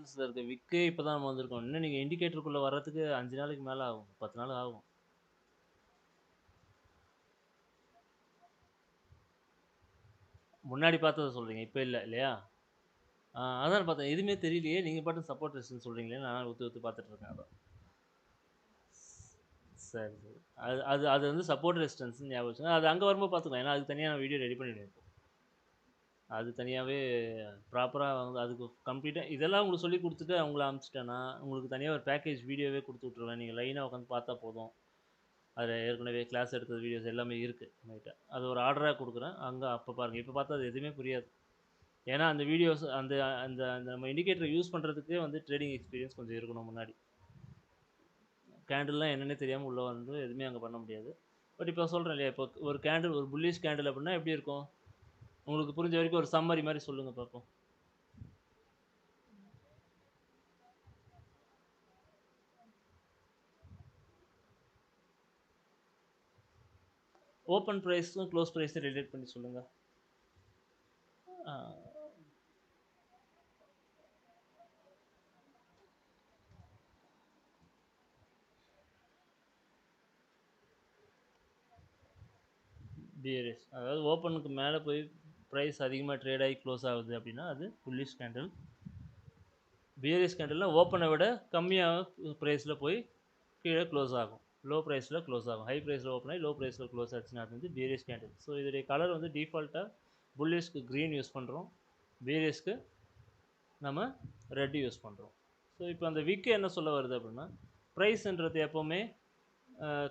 ப்ராசஸ்ல இருக்கு. விக்கே இப்ப தான் நம்ம வந்திருக்கோம். இன்னும் நீங்க இண்டிகேட்டருக்குள்ள வர்றதுக்கு 5 நாளைக்கு மேல ஆகும். 10 நாள் ஆகும். முன்னாடி பார்த்தத சொல்றீங்க. இப்ப இல்ல இல்லையா? அதான் பார்த்தேன். எதுவுமே தெரியலையே! நீங்க பாட்டுக்கு சப்போர்ட் ரெசிஸ்டன்ஸ் சொல்றீங்களே! நான் உத்து உத்து பார்த்துட்டு இருக்கேன் அதான். சரி, சரி. அது அது அது வந்து சப்போர்ட் ரெசிஸ்டன்ஸ்ன்னு ஞாபகம் வச்சுக்கோங்க. அது அங்க வரும்போது பார்த்துக்கலாம். ஏன்னா அதுக்கு தனியா நான் வீடியோ ரெடி பண்ணிடுவேன் இப்போ. அது தனியாவே ப்ராப்பரா வந்து அதுக்கு கம்ப்ளீட்டா இதெல்லாம் உங்களுக்கு சொல்லிக் குடுத்துட்டு அவங்கள அனுப்பிச்சுட்டேன்னா, உங்களுக்கு தனியா ஒரு பேக்கேஜ் வீடியோவே குடுத்து விட்டுருவேன். நீங்க லைனா உட்காந்து பார்த்தா போதும். அதில ஏற்கனவே கிளாஸ் எடுத்த வீடியோஸ் எல்லாமே இருக்கு நம்மகிட்ட. அது ஒரு ஆர்டரா குடுக்குறேன். அங்க அப்ப பாருங்க. இப்ப பார்த்தா அது எதுவுமே புரியாது. ஏன்னா அந்த வீடியோஸ் அந்த அந்த அந்த நம்ம இண்டிகேட்டர் யூஸ் பண்றதுக்கே வந்து ட்ரேடிங் எக்ஸ்பீரியன்ஸ் கொஞ்சம் இருக்கணும் முன்னாடி. கேண்டில்லாம் என்னன்னே தெரியாம உள்ள வந்து எதுவுமே அங்க பண்ண முடியாது. பட் இப்ப சொல்றேன் இல்லையா, இப்போ ஒரு கேண்டில் ஒரு புல்லிஷ் கேண்டில் அப்டின்னா எப்படி இருக்கும்? உங்களுக்கு புரிஞ்ச வரைக்கும் ஒரு சம்மரி மாரி சொல்லுங்க பார்ப்போம். ஓப்பன் பிரைஸும், குளோஸ் பிரைஸும் ரிலேட் பண்ணி சொல்லுங்க. ஆ பியரிஷ். அதாவது ஓப்பனுக்கு மேல போய் பிரைஸ் அதிகமா ட்ரேட் ஆகி குளோஸ் ஆகுது அப்படின்னா, அது புல்லிஷ் கேண்டில். பியரிஷ் கேண்டில்னா ஓப்பன விட கம்மியா பிரைஸ்ல போய் கீழ குளோஸ் ஆகும். லோ பிரைஸ்ல குளோஸ் ஆகும். ஹை பிரைஸ்ல ஓப்பன் ஆகி லோ பிரைஸ்ல குளோஸ் ஆச்சுன்னா அது வந்து பியரிஷ் கேண்டில். ஸோ இதோடைய கலர் வந்து டிஃபால்ட்டா புல்லிஷ்க்கு கிரீன் யூஸ் பண்றோம். பியரிஷ்க்கு நம்ம ரெட் யூஸ் பண்றோம். ஸோ இப்போ அந்த விக் என்ன சொல்ல வருது அப்படின்னா, பிரைஸ்ன்றது எப்பவுமே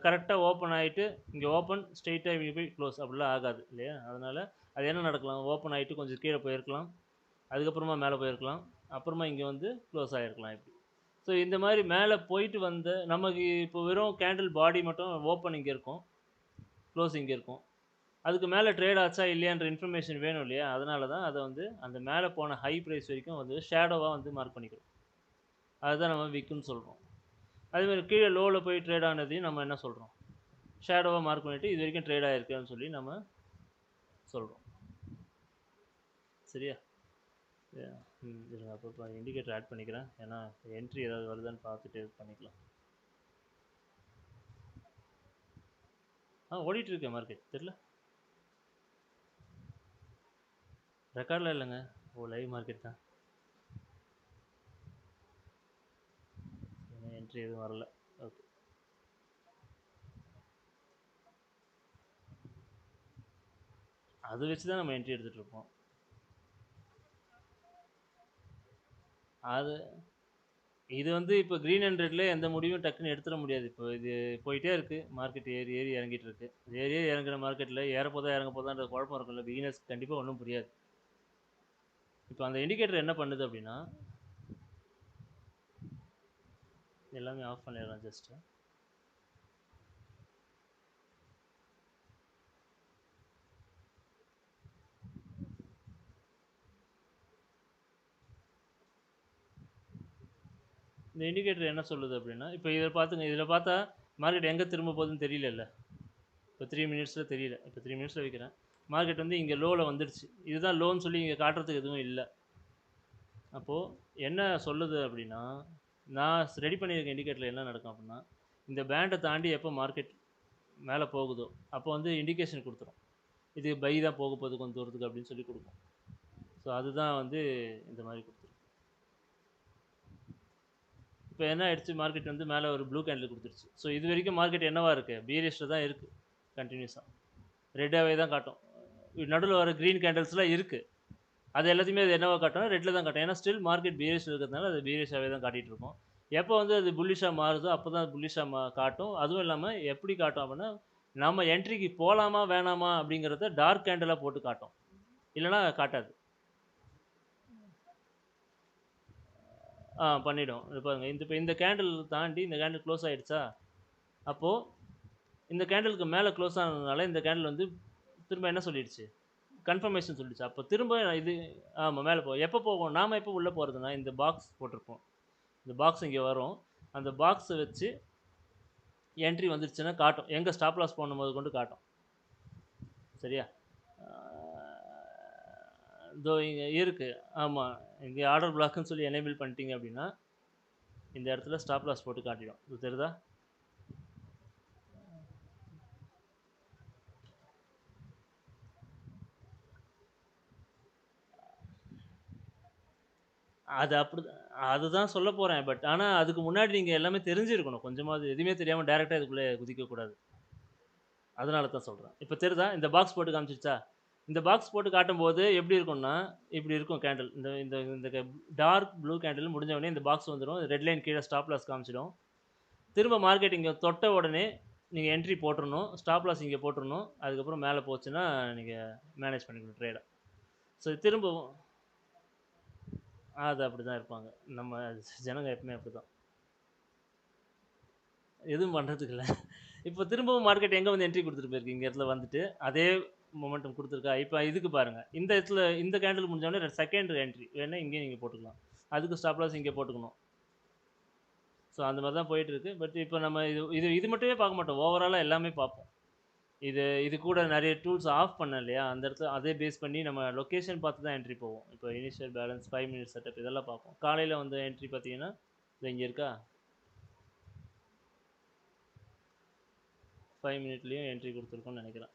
கரெக்டா ஓப்பன் ஆயிட்டு, இங்க ஓப்பன் ஸ்ட்ரெயிட்டா இங்க போய் க்ளோஸ் அப்படிலாம் ஆகாது இல்லையா? அதனால அது என்ன நடக்கலாம்? ஓப்பன் ஆயிட்டு கொஞ்சம் கீழ போயிருக்கலாம். அதுக்கப்புறமா மேல போயிருக்கலாம். அப்புறமா இங்க வந்து க்ளோஸ் ஆயிருக்கலாம் இப்படி. ஸோ இந்த மாரி மேல போயிட்டு வந்த நமக்கு இப்போ வெறும் கேண்டில் பாடி மட்டும் ஓப்பன் இங்க இருக்கும். க்ளோஸ் இங்க இருக்கும். அதுக்கு மேல ட்ரேட் ஆச்சா இல்லையான்ற இன்ஃபர்மேஷன் வேணும் இல்லையா? அதனால தான் அத வந்து அந்த மேல போன ஹை பிரைஸ் வரைக்கும் வந்து ஷேடோவா வந்து மார்க் பண்ணிக்கிறோம். அதுதான் நம்ம விக்குன்னு சொல்றோம். அதே மாரி கீழ லோல போய் ட்ரேட் ஆனதையும் நம்ம என்ன சொல்றோம்? ஷேடோவா மார்க் பண்ணிட்டு இது வரைக்கும் ட்ரேட் ஆயிருக்குன்னு சொல்லி நம்ம சொல்றோம். சரியா? இருங்க அப்பப்ப இண்டிகேட்டர் ஆட் பண்ணிக்கிறேன். ஏன்னா என்ட்ரி ஏதாவது வருதான்னு பார்த்துட்டு பண்ணிக்கலாம். ஓடிட்டு இருக்கு மார்க்கெட். தெர்ல. ரெக்கார்ட்லாம் இல்லங்க. லைவ் மார்க்கெட் தான். என்ட்ரி எதுவும் வரல. ஓகே. அத வச்சு தான் நம்ம என்ட்ரி எடுத்துட்டு இருப்போம். அது இது வந்து இப்போ கிரீன் அண்ட் ரெட்ல எந்த முடிவும் டக்குன்னு எடுத்துட முடியாது. இப்போ இது போயிட்டே இருக்கு. மார்க்கெட் ஏறி ஏறி இறங்கிட்டு இருக்கு. ஏறி ஏறி இறங்குற மார்க்கெட்ல ஏறப்போதா இறங்க போதான்ற குழப்பம் இருக்கும்ல. பிகினர்ஸ்க்கு கண்டிப்பா ஒண்ணும் புரியாது. இப்போ அந்த இண்டிகேட்டர் என்ன பண்ணுது அப்படின்னா, எல்லாமே ஆஃப் பண்ணிடுறேன் ஜஸ்ட். இந்த இண்டிகேட்டர் என்ன சொல்லுது அப்படின்னா, இப்போ இத பார்த்துங்க. இதில பார்த்தா மார்க்கெட் எங்க திரும்ப போகுதுன்னு தெரியலல்ல. இப்போ 3 மினிட்ஸ்ல தெரியல. இப்போ 3 மினிட்ஸ்ல வைக்கிறேன். மார்க்கெட் வந்து இங்க லோல வந்துருச்சு. இதுதான் லோன்னு சொல்லி இங்க காட்டுறதுக்கு எதுவும் இல்ல. அப்போ என்ன சொல்லுது அப்படின்னா, நான் ரெடி பண்ணியிருக்க இண்டிகேட்டர்ல என்ன நடக்கும் அப்படின்னா, இந்த பேண்ட தாண்டி எப்போ மார்க்கெட் மேல போகுதோ, அப்போ வந்து இண்டிகேஷன் குடுத்துரும். இது பை தான் போக போகுது கொஞ்சம் தூரத்துக்கு அப்படின்னு சொல்லி குடுக்கும். ஸோ அதுதான் வந்து இந்த மாரி குடுத்துரும். இப்போ என்ன ஆயிடுச்சு மார்க்கெட் வந்து மேல ஒரு ப்ளூ கேண்டில் குடுத்துருச்சு. ஸோ இதுவரைக்கும் மார்க்கெட் என்னவா இருக்கு? பியரிஷ்ல தான் இருக்கு. கன்டினியூஸா. ரெட்டாவே தான் காட்டும். நடுவுல வர கிரீன் கேண்டில்ஸ்லாம் இருக்கு. அது எல்லாத்தையுமே அது என்னவா காட்டும்னா, ரெட்ல தான் காட்டும். ஏன்னா ஸ்டில் மார்க்கெட் பியரிஷ்ல இருக்கிறதுனால அது பியரிஷாவே தான் காட்டிட்டு இருக்கும். எப்போ வந்து அது புல்லிஷா மாறுதோ, அப்போ தான் புல்லிஷா காட்டும். அதுவும் இல்லாம எப்படி காட்டும் அப்படின்னா, நம்ம என்ட்ரிக்கு போலாமா, வேணாமா அப்படிங்கிறத டார்க் கேண்டிலா போட்டு காட்டும். இல்லன்னா காட்டாது. பண்ணிடும். இது பாருங்க. இப்ப இந்த கேண்டில் தாண்டி இந்த கேண்டில் குளோஸ் ஆயிடுச்சா? அப்போ இந்த கேண்டிலுக்கு மேல குளோஸ் ஆனதுனால இந்த கேண்டில் வந்து திரும்ப என்ன சொல்லிடுச்சு? கன்ஃபர்மேஷன் சொல்லிடுச்சு. அப்ப திரும்ப இது மேல போகும். எப்ப போகும்? நாம எப்ப உள்ள போறதுன்னா, இந்த பாக்ஸ் போட்டிருப்போம். இந்த பாக்ஸ் இங்க வரும். அந்த பாக்ஸ வச்சு என்ட்ரி வந்துருச்சுன்னா காட்டும். எங்க ஸ்டாப் லாஸ் போடணும் முதற்கொண்டு காட்டும். சரியா? ஆ இதோ இங்க இருக்கு. ஆமா. இங்க ஆர்டர் பிளாக்ன்னு சொல்லி எனேபிள் பண்ணிட்டீங்க அப்படின்னா, இந்த இடத்துல ஸ்டாப் லாஸ் போட்டு காட்டிடும். இது தெரியுதா? அது அப்படிதான் அதுதான் சொல்லப் போறேன். பட் ஆனா அதுக்கு முன்னாடி நீங்க எல்லாமே தெரிஞ்சிருக்கணும். கொஞ்சமாவது எதுவுமே தெரியாம டைரக்ட்டா இதுக்குள்ள குதிக்கக் கூடாது. அதனால தான் சொல்றேன். இப்ப தெரியுதா? இந்த பாக்ஸ் போட்டு காமிச்சிருச்சா? இந்த பாக்ஸ் போட்டு காட்டும்போது எப்படி இருக்கும்னா, இப்படி இருக்கும் கேண்டில். இந்த இந்த இந்த டார்க் ப்ளூ கேண்டில் முடிஞ்ச உடனே இந்த பாக்ஸ் வந்துரும். ரெட் லைன் கீழ ஸ்டாப் லாஸ் காமிச்சிடும். திரும்ப மார்க்கெட் இங்க தொட்ட உடனே நீங்க என்ட்ரி போட்டுறணும். ஸ்டாப் லாஸ் இங்க போட்டுறணும். அதுக்கப்புறம் மேல போச்சுன்னா நீங்க மேனேஜ் பண்ணிக்கணும் ட்ரேட. ஸோ திரும்பவும் அது அப்படிதான் இருப்பாங்க. நம்ம ஜனங்க எப்பவுமே அப்படிதான். எதுவும் பண்றதுக்கு இல்ல. இப்போ திரும்பவும் மார்க்கெட் எங்க வந்து என்ட்ரி குடுத்துட்டு போயிருக்கு. இந்த இடத்துல வந்துட்டு அதே மொமெண்டம் குடுத்துருக்கா? இப்ப இதுக்கு பாருங்க. இந்த இடத்துல இந்த கேண்டில் முடிஞ்ச உடனே செகண்ட் என்ட்ரி வேணா இங்கேயும் நீங்க போட்டுக்கலாம். அதுக்கு ஸ்டாப் லாஸ் இங்க போட்டுக்கணும். ஸோ அந்த மாரி தான் போயிட்டு இருக்கு. பட் இப்போ நம்ம இது இது இது மட்டுமே பார்க்க மாட்டோம். ஓவராலா எல்லாமே பார்ப்போம். இது இது கூட நெறைய டூல்ஸ் ஆஃப் பண்ணேன் இல்லையா? அந்த இடத்துல அதே பேஸ் பண்ணி நம்ம லொகேஷன் பார்த்து தான் என்ட்ரி போவோம். இப்போ இனிஷியல் பேலன்ஸ், 5 மினிட்ஸ் செட்டப் இதெல்லாம் பார்ப்போம். காலையில வந்து என்ட்ரி பார்த்தீங்கன்னா, இது இங்க இருக்கா? 5 மினிட்லயும் என்ட்ரி குடுத்துருக்கோம்னு நெனைக்கிறேன்.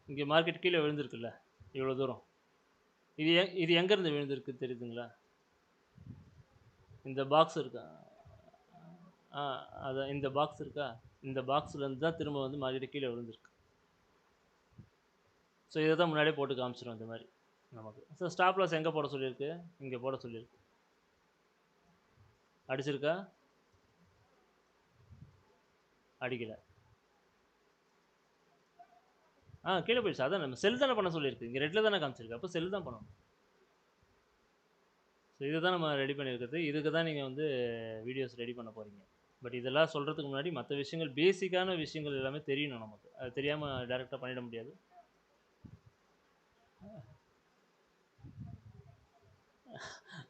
இங்க மார்க்கெட் கீழ விழுந்திருக்குல்ல, இவ்வளோ தூரம். இது எங்கேருந்து விழுந்திருக்கு தெரியுதுங்களா? இந்த பாக்ஸ் இருக்கா? ஆ அதான் இந்த பாக்ஸ் இருக்கா? இந்த பாக்ஸ்லேருந்து தான் திரும்ப வந்து மார்க்கெட் கீழ விழுந்திருக்கு. ஸோ இத தான் முன்னாடியே போட்டு காமிச்சிரும் இந்த மாரி நமக்கு. ஸோ ஸ்டாப் லாஸ் எங்க போட சொல்லியிருக்கு? இங்க போட சொல்லியிருக்கு. அடிச்சிருக்கா? அடிக்கல. கீழ போயிடுச்சு. அதான் நம்ம செல் தானே பண்ண சொல்லியிருக்கு. இங்க ரெட்ல தானே காமிச்சிருக்கு. அப்ப செல் தான் பண்ணணும். ஸோ இத தான் நம்ம ரெடி பண்ணியிருக்கிறது. இதுக்கு தான் நீங்க வந்து வீடியோஸ் ரெடி பண்ண போறீங்க. பட் இதெல்லாம் சொல்றதுக்கு முன்னாடி மத்த விஷயங்கள் பேசிக்கான விஷயங்கள் எல்லாமே தெரியணும் நமக்கு. அது தெரியாம டைரக்ட்டா பண்ணிட முடியாது.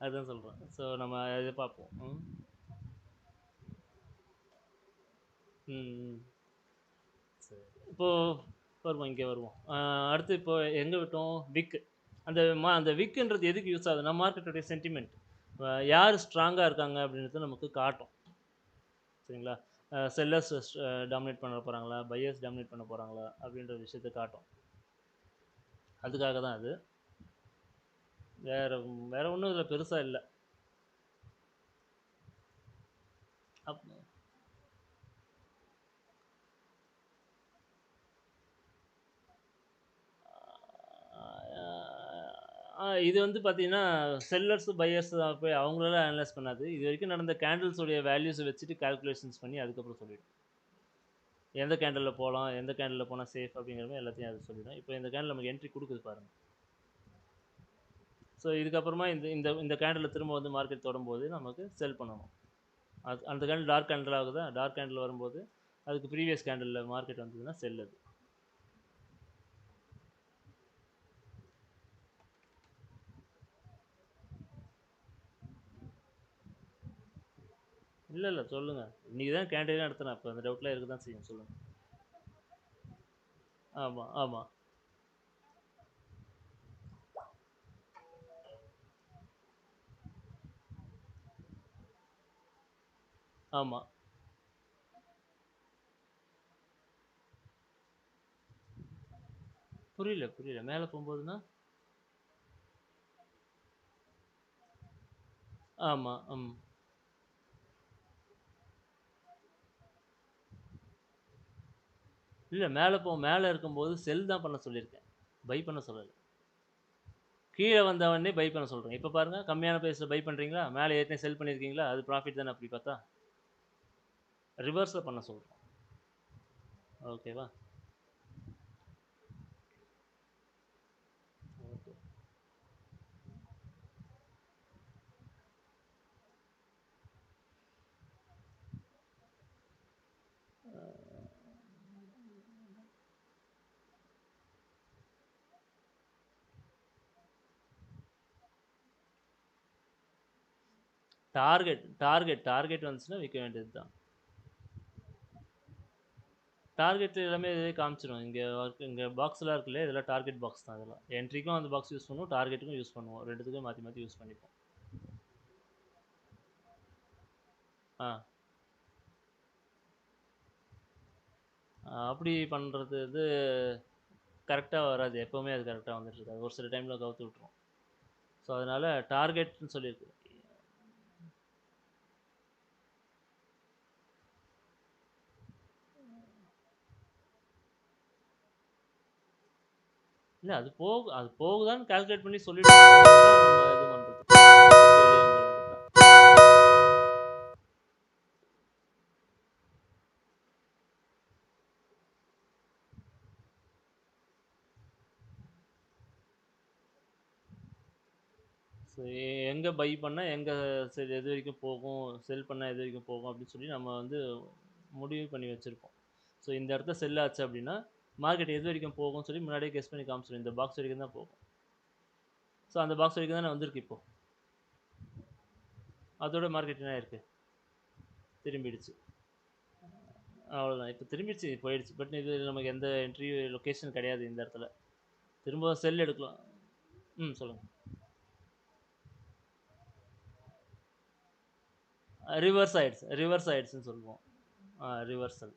அதான் சொல்றேன். ஸோ நம்ம இத பார்ப்போம். ம். ம். ம். சரி. இப்போ வருவோம். இங்க வருவோம். அடுத்து இப்போ எங்க விட்டோம்? விக். அந்த விக்ன்றது எதுக்கு யூஸ் ஆகுதுன்னா, மார்க்கெட்டோட சென்டிமென்ட். யார் ஸ்ட்ராங்கா இருக்காங்க அப்படின்றத நமக்கு காட்டும். சரிங்களா? செல்லர்ஸ் டாமினேட் பண்ண போறாங்களா? பையர்ஸ் டாமினேட் பண்ண போறாங்களா? அப்படின்ற விஷயத்த காட்டும். அதுக்காக தான் அது. வேற வேற ஒண்ணும் இதுல பெருசா இல்ல. அப் இது வந்து பார்த்தீங்கன்னா, செல்லர்ஸ், பையர்ஸ் போய் அவங்களலாம் அனலைஸ் பண்ணாது. இதுவரைக்கும் நடந்த கேண்டில்ஸ் உடைய வேல்யூஸ வச்சுட்டு கால்குலேஷன்ஸ் பண்ணி அதுக்கப்புறம் சொல்லிடும். எந்த கேண்டில்ல போலாம், எந்த கேண்டில்ல போனா சேஃப் அப்படிங்கிற மாரி எல்லாத்தையும் அது சொல்லிடும். இப்போ இந்த கேண்டில் நமக்கு என்ட்ரி குடுக்குது பாருங்க. ஸோ இதுக்கப்புறமா இந்த இந்த இந்த கேண்டில்ல திரும்ப வந்து மார்க்கெட் தொடும்போது நமக்கு செல் பண்ணணும். அந்த கேண்டில் டார்க் கேண்டில் ஆகுதா? டார்க் கேண்டில் வரும்போது அதுக்கு ப்ரீவியஸ் கேண்டில்ல மார்க்கெட் வந்ததுன்னா செல் அது. இல்ல சொல்லுங்க. இன்னைக்கு தான் கேண்டிலே நடத்துனேன். அப்ப அந்த டவுட்லாம் இருக்க தான் செய்யும். சொல்லுங்க. ஆமா, ஆமா, ஆமா. புரியல. மேல போம்போதுன்னா? ஆமா, ம். இல்ல மேல இருக்கும்போது செல் தான் பண்ண சொல்லியிருக்கேன். பை பண்ண சொல்லல. கீழ வந்த உடனே பை பண்ண சொல்றேன். இப்ப பாருங்க கம்மியான பிரைஸ்ல பை பண்றீங்களா? மேல ஏற்கனவே செல் பண்ணியிருக்கீங்களா? அது ப்ராஃபிட் தானே அப்படி பார்த்தா. ரிவர்ஸ்ல பண்ண சொல்றோம். ஓகேவா? ஓகே. டார்கெட் வந்துச்சுன்னா விக்க வேண்டியது தான். டார்கெட் எல்லாமே இதுவே காமிச்சிரும். இங்க பாக்ஸ்லாம் இருக்கு இல்லையா, இதெல்லாம் டார்கெட் பாக்ஸ் தான் இதெல்லாம். என்ட்ரிக்கும் அந்த பாக்ஸ் யூஸ் பண்ணுவோம், டார்கெட்டுக்கும் யூஸ் பண்ணுவோம். 2த்துக்கும் மாத்தி மாத்தி யூஸ் பண்ணிப்போம். ஆ. அப்படி பண்றது வந்து கரெக்ட்டா வராது. எப்பவுமே அது கரெக்ட்டா வந்துட்டு இருக்காது. ஒரு சில டைம்ல கவுத்து விட்டுரும். ஸோ அதனால டார்கெட்ன்னு சொல்லியிருக்கு. இல்ல அது போகுதான்னு கால்குலேட் பண்ணி சொல்லிட்டு நம்ம இது பண்றது. வெளிய வந்துர வேண்டியதுதான். ஸோ எங்க பை பண்ணா எங்க சரி எது வரைக்கும் போகும், செல் பண்ணா எது வரைக்கும் போகும் அப்படின்னு சொல்லி நம்ம வந்து முடிவு பண்ணி வச்சிருப்போம். ஸோ இந்த இடத்துல செல் ஆச்சு அப்படின்னா, மார்க்கெட் எது வரைக்கும் போகும்னு சொல்லி முன்னாடியே கெஸ் பண்ணி காமிச்சிரும். இந்த பாக்ஸ் வரைக்கும் தான் போகும். ஸோ அந்த பாக்ஸ் வரைக்கும் தானே வந்திருக்கு இப்போ. அதோட மார்க்கெட் என்ன ஆயிருக்கு? திரும்பிடுச்சு. அவ்வளோதான். இப்போ திரும்பிடுச்சு, போயிடுச்சு. பட் இது நமக்கு எந்த என்ட்ரி லொகேஷன் கிடையாது இந்த இடத்துல. திரும்ப செல் எடுக்கலாம். சொல்லுங்க. ரிவர்ஸ் ஆயிடுச்சுன்னு சொல்லுவோம். ரிவர்சல்.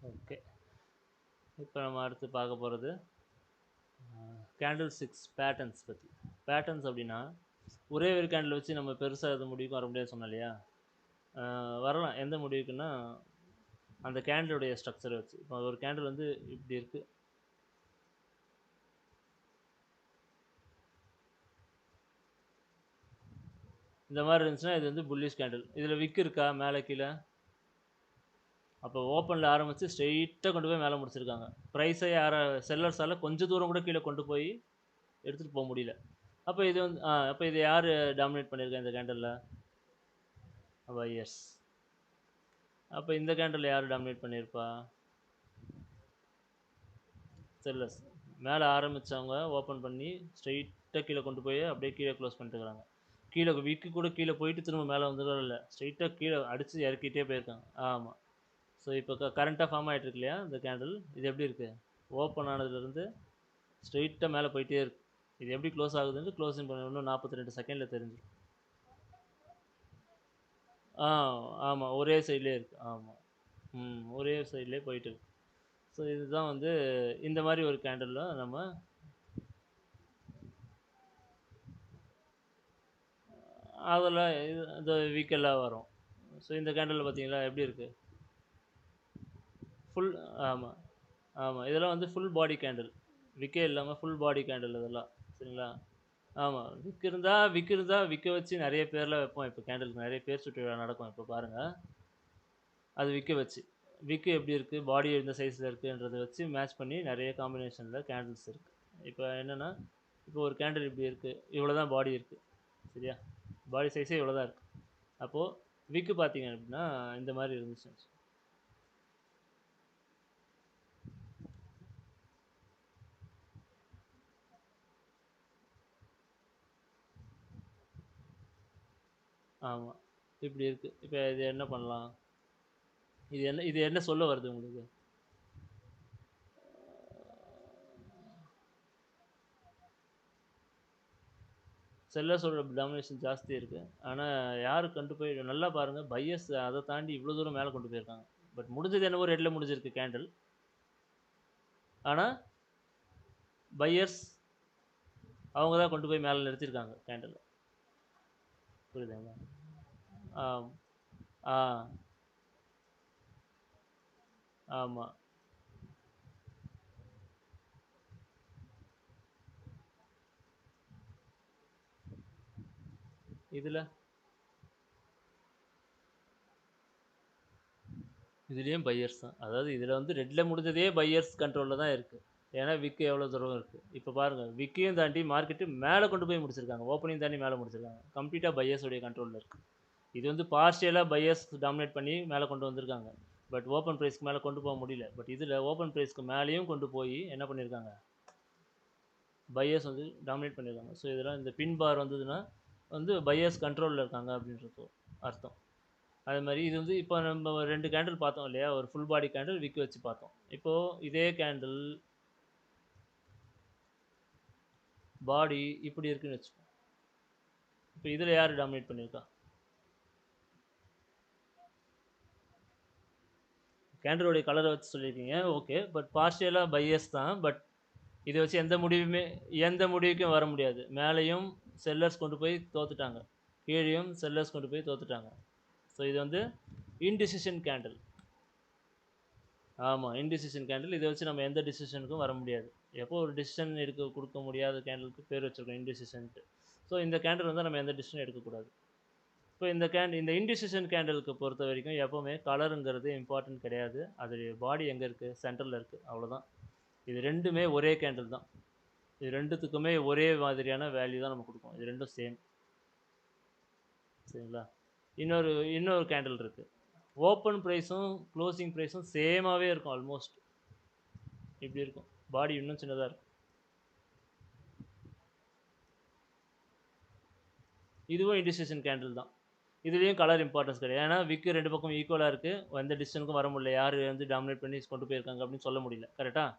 ஓகே. இப்போ நம்ம அடுத்து பார்க்க போகிறது கேண்டில் 6 பேட்டர்ன்ஸ் பற்றி. பேட்டர்ன்ஸ் அப்படின்னா ஒரே ஒரு கேண்டில் வச்சு நம்ம பெருசாக எது முடிவுக்கும் வர முடியாது சொன்னோம் இல்லையா. வரலாம் எந்த முடிவுக்குன்னா அந்த கேண்டிலுடைய ஸ்ட்ரக்சரை வச்சு. இப்போ ஒரு கேண்டில் வந்து இப்படி இருக்குது. இந்த மாதிரி இருந்துச்சுன்னா இது வந்து புல்லிஷ் கேண்டில். இதில் விக் இருக்கா மேலே கீழே? அப்போ ஓப்பனில் ஆரம்பித்து ஸ்ட்ரெயிட்டாக கொண்டு போய் மேலே முடிச்சிருக்காங்க. ப்ரைஸை செல்லர்ஸால் கொஞ்சம் தூரம் கூட கீழே கொண்டு போய் எடுத்துகிட்டு போக முடியல. அப்போ இது வந்து அப்போ இது யார் டாமினேட் பண்ணியிருக்கா இந்த கேண்டலில்? பையர்ஸ். அப்போ இந்த கேண்டலில் யார் டாமினேட் பண்ணியிருப்பா? செல்லர்ஸ். மேலே ஆரம்பித்தவங்க ஓப்பன் பண்ணி ஸ்ட்ரெயிட்டாக கீழே கொண்டு போய் அப்படியே கீழே க்ளோஸ் பண்ணிட்டுருக்காங்க. கீழே விக்கு கூட கீழே போயிட்டு திரும்ப மேலே வந்துடும் இல்லை, ஸ்ட்ரெயிட்டாக கீழே அடித்து இறக்கிட்டே போயிருக்காங்க. ஆமாம். ஸோ இப்போ கரண்ட்டாக ஃபார்ம் ஆகிட்டு இருக்கு இல்லையா இந்த கேண்டில், இது எப்படி இருக்குது? ஓப்பன் ஆனதுலேருந்து ஸ்ட்ரெயிட்டாக மேலே போயிட்டே இருக்கு. இது எப்படி க்ளோஸ் ஆகுதுன்னு க்ளோசிங் பண்ண இன்னும் 42 செகண்டில் தெரிஞ்சிடும். ஆமாம், ஒரே சைட்லேயே இருக்குது. ஆமாம். ஒரே சைட்லேயே போயிட்டு இருக்கு. ஸோ இதுதான் வந்து இந்த மாதிரி ஒரு கேண்டிலில் நம்ம அதில் இந்த வீக்கெல்லாம் வரும். ஸோ இந்த கேண்டில் பார்த்தீங்களா எப்படி இருக்குது? ஃபுல். ஆமாம் ஆமாம், இதெல்லாம் வந்து ஃபுல் பாடி கேண்டில். விக்கே இல்லாமல் ஃபுல் பாடி கேண்டில் இதெல்லாம். சரிங்களா? ஆமாம், விற்க வச்சு நிறைய பேரில் வைப்போம். இப்போ கேண்டிலுக்கு நிறைய பேர் சுற்றி நடக்கும். இப்போ பாருங்கள், அது விற்க வச்சு விக்கு எப்படி இருக்குது, பாடி எந்த சைஸில் இருக்குன்றதை வச்சு மேட்ச் பண்ணி நிறைய காம்பினேஷனில் கேண்டில்ஸ் இருக்குது. இப்போ என்னென்னா, இப்போ ஒரு கேண்டில் இப்படி இருக்குது, இவ்வளோ தான் பாடி இருக்குது. சரியா? பாடி சைஸே இவ்வளோ தான் இருக்குது. அப்போது விக்கு பார்த்தீங்க அப்படின்னா இந்த மாதிரி இருந்துச்சு. ஆமாம், இப்படி இருக்குது. இப்போ இது என்ன பண்ணலாம்? இது என்ன சொல்ல வருது உங்களுக்கு? செல்லர்ஸோட டாமினேஷன் ஜாஸ்தி இருக்குது. ஆனால் யார் கொண்டு போய் நல்லா பாருங்கள், பையர்ஸ் அதை தாண்டி இவ்வளோ தூரம் மேலே கொண்டு போயிருக்காங்க. பட் முடிஞ்சது என்னவோ ரெட்டில் முடிஞ்சிருக்கு கேண்டில். ஆனால் பையர்ஸ் அவங்க தான் கொண்டு போய் மேலே நிறுத்தியிருக்காங்க கேண்டில். புரியுதுங்களா? ஆ ஆ ஆமாம். இதில் இதுலேயும் பையர்ஸ் தான். அதாவது இதில் வந்து ரெட்டில் முடிஞ்சதே பையர்ஸ் கண்ட்ரோலில் தான் இருக்குது. ஏன்னா விக்கு எவ்வளோ தூரம் இருக்குது இப்போ பாருங்கள், விக்கையும் தாண்டி மார்க்கெட்டு மேலே கொண்டு போய் முடிச்சிருக்காங்க, ஓப்பனையும் தாண்டி மேலே முடிச்சிருக்காங்க. கம்ப்ளீட்டாக பையர்ஸுடைய கண்ட்ரோலில் இருக்குது. இது வந்து பார்ஷியலாக பையர்ஸ் டாமினேட் பண்ணி மேலே கொண்டு வந்திருக்காங்க. பட் ஓப்பன் ப்ரைஸ்க்கு மேலே கொண்டு போக முடியல. பட் இதில் ஓப்பன் ப்ரைஸ்க்கு மேலேயும் கொண்டு போய் என்ன பண்ணியிருக்காங்க, பையர்ஸ் வந்து டாமினேட் பண்ணியிருக்காங்க. ஸோ இதெல்லாம் இந்த பின் பார் வந்ததுன்னா வந்து பையர்ஸ் கண்ட்ரோலில் இருக்காங்க அப்படின்றது அர்த்தம். அது மாதிரி இது வந்து இப்போ நம்ம ரெண்டு கேண்டில் பார்த்தோம் இல்லையா, ஒரு ஃபுல் பாடி கேண்டில் விக்கு வச்சு பார்த்தோம். இப்போது இதே கேண்டில் பாடி இப்படி இருக்குன்னு வச்சுக்கோங்க. இப்போ இதில் யார் டாமினேட் பண்ணியிருக்கா, கேண்டலோடைய கலரை வச்சு சொல்லியிருக்கீங்க, ஓகே. பட் பார்ஷியலாக பையர்ஸ் தான். பட் இதை வச்சு எந்த முடிவுக்கும் வர முடியாது. மேலேயும் செல்லர்ஸ் கொண்டு போய் தோத்துட்டாங்க, கீழேயும் செல்லர்ஸ் கொண்டு போய் தோத்துட்டாங்க. ஸோ இது வந்து இன்டிசிஷன் கேண்டில். ஆமாம், இன்டிசிஷன் கேண்டில். இதை வச்சு நம்ம எந்த டிசிஷனுக்கும் வர முடியாது. எப்போ ஒரு டிசிஷன் கொடுக்க முடியாத கேண்டிலுக்கு பேர் வச்சுருக்கோம் இன்டிசிஷன்ட்டு. ஸோ இந்த கேண்டில் வந்து நம்ம எந்த டிசிஷனும் எடுக்கக்கூடாது. இப்போ இந்த இன்டிசிஷன் கேண்டிலுக்கு பொறுத்த வரைக்கும் எப்போவுமே கலருங்கிறது இம்பார்ட்டன்ட் கிடையாது. அதோடைய பாடி எங்கே இருக்குது, சென்டரில் இருக்குது, அவ்வளோதான். இது ரெண்டுமே ஒரே கேண்டில் தான். இது ரெண்டுத்துக்குமே ஒரே மாதிரியான வேல்யூ தான் நம்ம கொடுப்போம். இது ரெண்டும் சேம். சரிங்களா? இன்னொரு கேண்டில் இருக்குது. ஓப்பன் ப்ரைஸும் க்ளோசிங் ப்ரைஸும் சேமாகவே இருக்கும். ஆல்மோஸ்ட் இப்படி இருக்கும். பாடி இன்னும் சின்னதாக இருக்கும். இதுவும் இன்டிசிஷன் கேண்டில் தான். இதுலேயும் கலர் இம்பார்ட்டன்ஸ் கிடையாது. ஏன்னா விக்கு ரெண்டு பக்கம் ஈக்குவலாக இருக்குது. எந்த டிஸ்டனுக்கும் வர முடியல, யார் வந்து டாமினேட் பண்ணி கொண்டு போயிருக்காங்க அப்படின்னு சொல்ல முடியல. கரெக்டாக?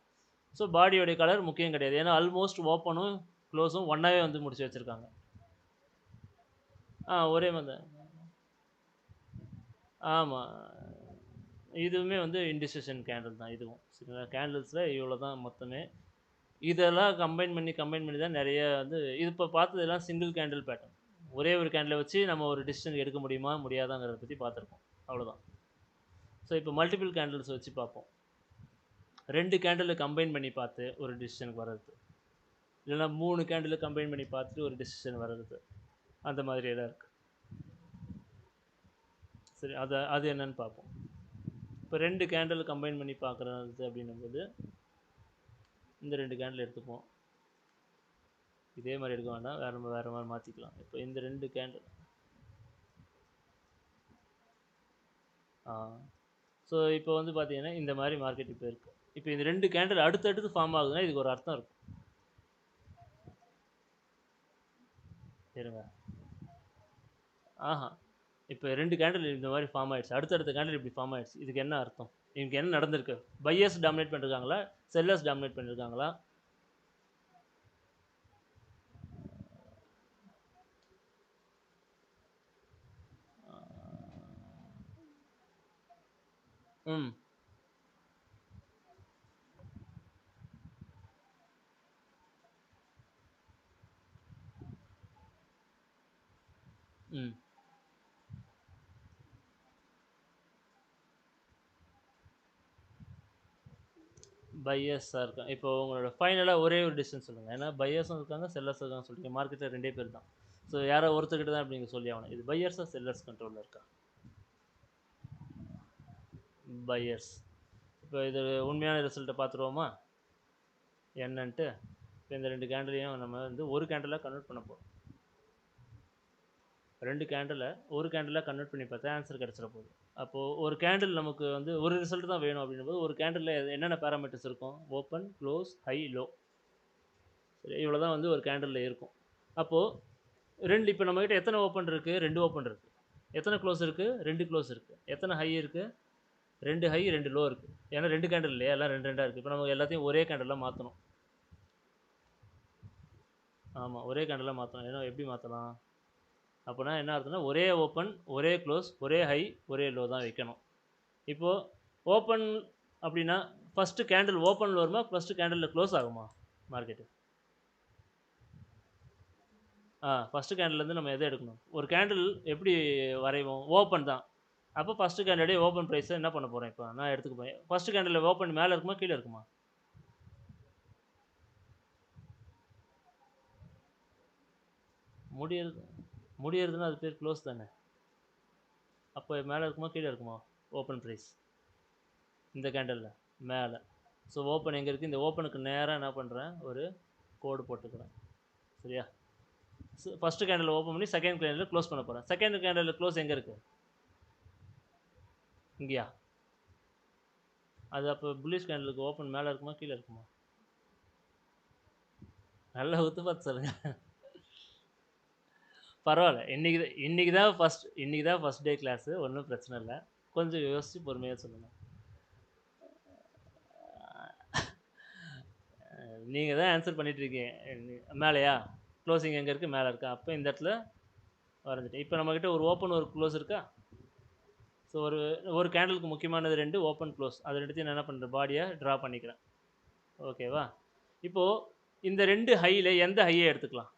ஸோ பாடியோடைய கலர் முக்கியம் கிடையாது. ஏன்னா ஆல்மோஸ்ட் ஓப்பனும் க்ளோஸும் ஒன்றாவே வந்து முடிச்சு வச்சுருக்காங்க. ஒரே மாதிரி தான். ஆமாம், இதுவுமே வந்து இன்டிசிஷன் கேண்டில் தான் இதுவும். சரிங்களா? கேண்டில்ஸில் இவ்வளோ தான் மொத்தமே. இதெல்லாம் கம்பைன் பண்ணி தான் நிறைய வந்து இது இப்போ பார்த்ததெல்லாம் சிங்கிள் கேண்டில் பேட்டர்ன். ஒரே ஒரு கேண்டிலை வச்சு நம்ம ஒரு டிசிஷன் எடுக்க முடியுமா முடியாதாங்கிறத பற்றி பார்த்துருக்கோம். அவ்வளோதான். ஸோ இப்போ மல்டிபிள் கேண்டில்ஸ் வச்சு பார்ப்போம். ரெண்டு கேண்டிலை கம்பைன் பண்ணி பார்த்து ஒரு டிசிஷனுக்கு வர்றது, இல்லைனா மூணு கேண்டிலை கம்பைன் பண்ணி பார்த்துட்டு ஒரு டிசிஷன் வர்றது, அந்த மாதிரி எல்லாம் இருக்குது. சரி, அது என்னன்னு பார்ப்போம். இப்போ ரெண்டு கேண்டில் கம்பைன் பண்ணி பார்க்குறது அப்படின்னும்போது இந்த ரெண்டு கேண்டில் எடுத்துப்போம். இதே மாதிரி எடுக்க வேண்டாம், வேறு மாதிரி மாற்றிக்கலாம். இப்போ இந்த ரெண்டு கேண்டில் ஸோ இப்போ வந்து பார்த்தீங்கன்னா இந்த மாதிரி மார்க்கெட் இப்போ இருக்குது. இப்போ இந்த ரெண்டு கேண்டில் அடுத்தடுத்து ஃபார்ம் ஆகுதுன்னா இதுக்கு ஒரு அர்த்தம் இருக்கும். சரிங்க. இப்போ ரெண்டு கேண்டில் இந்த மாதிரி ஃபார்ம் ஆயிடுச்சு, அடுத்தடுத்த கேண்டில் இப்படி ஃபார்ம் ஆயிடுச்சு. இதுக்கு என்ன அர்த்தம்? இதுக்கு என்ன நடந்திருக்கு? பையர்ஸ் டாமினேட் பண்ணிருக்காங்களா, செல்லர்ஸ் டாமினேட் பண்ணிருக்காங்களா? ம் ம் பையர்ஸாக இருக்காங்க. இப்போ உங்களோட ஃபைனலாக ஒரே ஒரு டிசிஷன் சொல்லுங்கள். ஏன்னா பையர்ஸும் இருக்காங்க, செல்லர்ஸும் இருக்காங்க சொல்லிட்டு மார்க்கெட்டில் ரெண்டே பேர் தான். ஸோ யாரோ ஒருத்தர்கிட்ட தான் அப்படிங்க சொல்லி ஆகணும். இது பையர்ஸாக செல்லர்ஸ் கண்ட்ரோலில் இருக்கா? பையர்ஸ். இப்போ இது உண்மையான ரிசல்ட்டை பார்த்துருவோமா என்னன்ட்டு? இப்போ இந்த ரெண்டு கேண்டிலையும் நம்ம வந்து ஒரு கேண்டிலாக கன்வெர்ட் பண்ண போகிறோம். ரெண்டு கேண்டிலை ஒரு கேண்டிலாக கன்வெர்ட் பண்ணி பார்த்தா ஆன்சர் கிடச்சிட போகுது. அப்போது ஒரு கேண்டில் நமக்கு வந்து ஒரு ரிசல்ட் தான் வேணும் அப்படின்னும்போது ஒரு கேண்டில் என்னென்ன பேராமீட்டர்ஸ் இருக்கும்? Open, close, high, low. சரி, இவ்வளோ தான் வந்து ஒரு கேண்டிலில் இருக்கும். அப்போது ரெண்டு, இப்போ நம்மக்கிட்ட எத்தனை ஓப்பன் இருக்குது? ரெண்டு ஓப்பன் இருக்குது. எத்தனை க்ளோஸ் இருக்குது? ரெண்டு க்ளோஸ் இருக்குது. எத்தனை ஹை இருக்குது? ரெண்டு ஹை, ரெண்டு லோ இருக்குது. ஏன்னா ரெண்டு கேண்டில் இல்லையா, எல்லாம் ரெண்டு ரெண்டாக இருக்குது. இப்போ நம்ம எல்லாத்தையும் ஒரே கேண்டிலாக மாற்றணும். ஆமாம், ஒரே கேண்டிலாக மாற்றணும். ஏன்னா எப்படி மாற்றலாம்? அப்போனா என்ன அர்த்தம்னா ஒரே ஓப்பன், ஒரே க்ளோஸ், ஒரே ஹை, ஒரே லோ தான் வைக்கணும். இப்போது ஓப்பன் அப்படின்னா ஃபஸ்ட்டு கேண்டில் ஓப்பனில் வருமா, ஃபஸ்ட்டு கேண்டிலில் க்ளோஸ் ஆகுமா மார்க்கெட்டு? ஃபஸ்ட்டு கேண்டில்லேருந்து நம்ம எதை எடுக்கணும்? ஒரு கேண்டில் எப்படி வரைவோம்? ஓப்பன் தான். அப்போ ஃபஸ்ட்டு கேண்டிலுடைய ஓப்பன் ப்ரைஸை என்ன பண்ண போகிறேன்? இப்போ நான் எடுத்துக்க போகிறேன். ஃபஸ்ட்டு கேண்டில் ஓப்பன் மேலே இருக்குமா கீழே இருக்குமா? முடியறது முடியறதுன்னா அது பேர் க்ளோஸ் தானே. அப்போ மேலே இருக்குமா கீழே இருக்குமா ஓப்பன் ப்ரைஸ்? இந்த கேண்டலில் மேலே. ஸோ ஓப்பன் எங்கே இருக்குது, இந்த ஓப்பனுக்கு நேராக என்ன பண்ணுறேன், ஒரு கோடு போட்டுக்கிறேன். சரியா? ஃபஸ்ட்டு கேண்டில் ஓப்பன் பண்ணி செகண்ட் கேண்டில் க்ளோஸ் பண்ண போகிறேன். செகண்ட் கேண்டில் க்ளோஸ் எங்கே இருக்குது, இங்கேயா? அது அப்போ புல்லிஷ் கேண்டலுக்கு ஓப்பன் மேலே இருக்குமா கீழே இருக்குமா? நல்லா ஒத்து பார்த்து சொல்லுங்கள். பரவாயில்ல, இன்றைக்கி தான் ஃபஸ்ட் டே கிளாஸு, ஒன்றும் பிரச்சனை இல்லை. கொஞ்சம் யோசித்து பொறுமையாக சொல்லுங்கள். நீங்கள் தான் ஆன்சர் பண்ணிகிட்ருக்கீங்க. மேலேயா க்ளோசிங் எங்கே இருக்குது, மேலே இருக்கா? அப்போ இந்த இடத்துல வரைஞ்சிட்டேன். இப்போ நம்மக்கிட்ட ஒரு ஓப்பன் ஒரு க்ளோஸ் இருக்கா? ஸோ ஒரு கேண்டலுக்கு முக்கியமானது 2 ஓப்பன் க்ளோஸ். அது ரெண்டுத்தையும் நான் என்ன பண்ணுறேன், பாடியை ட்ரா பண்ணிக்கிறேன். ஓகேவா? இப்போது இந்த 2 ஹையில் எந்த ஹையை எடுத்துக்கலாம்?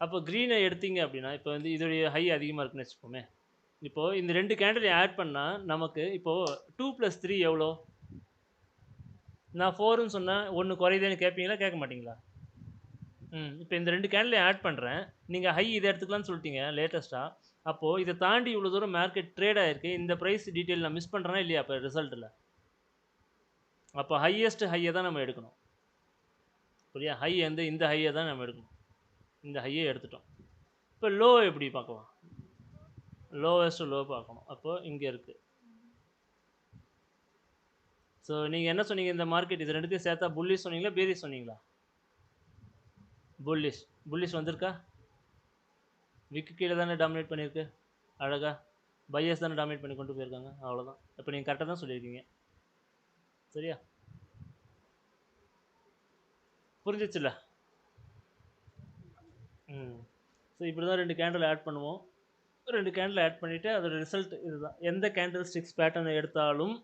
அப்போ க்ரீனை எடுத்தீங்க அப்படின்னா, இப்போ வந்து இதோடைய ஹை அதிகமாக இருக்குன்னு வச்சுக்கோமே. இப்போது இந்த 2 கேண்டிலையும் ஆட் பண்ணால் நமக்கு இப்போது 2 + 3 எவ்வளோ? நான் 4ன்னு சொன்னால் 1 குறையுதுன்னு கேட்பீங்களா, கேட்க மாட்டிங்களா? இப்போ இந்த 2 கேண்டிலையும் ஆட் பண்ணுறேன். நீங்கள் ஹை இதை எடுத்துக்கலாம்னு சொல்லிட்டீங்க லேட்டஸ்ட்டாக. அப்போது இதை தாண்டி இவ்வளோ தூரம் மார்க்கெட் ட்ரேட் ஆகிருக்கு. இந்த ப்ரைஸ் டீட்டெயில் நான் மிஸ் பண்ணுறேன்னா இல்லையா இப்போ ரிசல்ட்டில்? அப்போ ஹையஸ்ட் ஹையை தான் நம்ம எடுக்கணும். புரியா? ஹை வந்து இந்த ஹையை தான் நம்ம எடுக்கணும். இந்த ஹையை எடுத்துட்டோம். இப்போ லோ எப்படி பார்க்கலாம்? லோவஸ்ட் லோ பார்க்கணும். அப்போது இங்கே இருக்குது. ஸோ நீங்கள் என்ன சொன்னீங்க, இந்த மார்க்கெட் இது ரெண்டுத்தையும் சேர்த்தா புல்லிஷ் சொன்னீங்களா, பேரிஷ் சொன்னீங்களா? புல்லிஷ் வந்திருக்கா? விக்கு கீழே தானே டாமினேட் பண்ணியிருக்கு. அழகா பையர்ஸ் தானே டாமினேட் பண்ணி கொண்டு போயிருக்காங்க. அவ்வளோதான். இப்போ நீங்கள் கரெக்டாக தான் சொல்லியிருக்கீங்க. சரியா? புரிஞ்சிச்சுல்ல? ஸோ இப்படி தான் 2 கேண்டில் ஆட் பண்ணுவோம். 2 கேண்டில் ஆட் பண்ணிவிட்டு அதோட ரிசல்ட் இதுதான். எந்த கேண்டில் ஸ்டிக்ஸ் பேட்டர்னை எடுத்தாலும்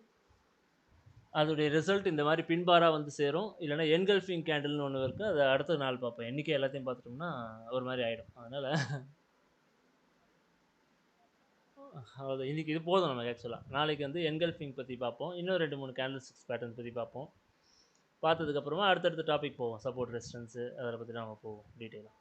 அதோடைய ரிசல்ட் இந்த மாதிரி பின்பாராக வந்து சேரும். இல்லைனா என்கல்ஃபிங் கேண்டில்னு ஒன்று இருக்குது. அதை அடுத்த நாள் பார்ப்போம். என்றைக்கே எல்லாத்தையும் பார்த்துட்டோம்னா ஒரு மாதிரி ஆகிடும். அதனால் அவ்வளோ இன்றைக்கி இது போதும் நமக்கு ஆக்சுவலாக. நாளைக்கு வந்து என்கல்ஃபிங் பற்றி பார்ப்போம். இன்னும் 2-3 கேண்டில் ஸ்டிக்ஸ் பேட்டர்ன் பற்றி பார்ப்போம். பார்த்ததுக்கப்புறமா அடுத்தடுத்த டாபிக் போவோம். சப்போர்ட் ரெசிஸ்டன்ஸு அதில் பற்றி நம்ம போவோம் டீட்டெயிலாக.